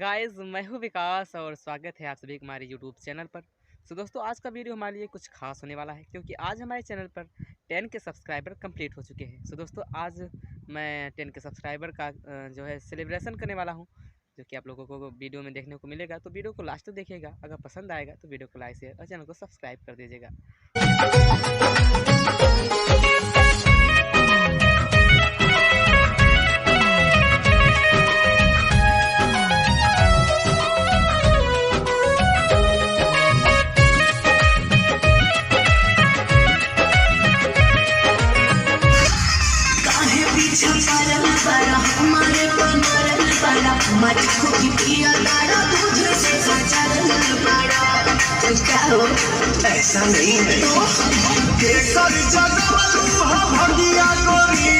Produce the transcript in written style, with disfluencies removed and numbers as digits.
Guys, मैं हूं विकास और स्वागत है आप सभी का हमारे यूट्यूब चैनल पर। दोस्तों, आज का वीडियो हमारे लिए कुछ खास होने वाला है क्योंकि आज हमारे चैनल पर 10 के सब्सक्राइबर कंप्लीट हो चुके हैं। दोस्तों, आज मैं 10 के सब्सक्राइबर का जो है सेलिब्रेशन करने वाला हूं, जो कि आप लोगों को वीडियो में देखने को मिलेगा। तो वीडियो को लास्ट तक देखिएगा। अगर पसंद आएगा तो वीडियो को लाइक शेयर और चैनल को सब्सक्राइब कर दीजिएगा। ऐसा नहीं है केसर जगवलू भगिया गोरी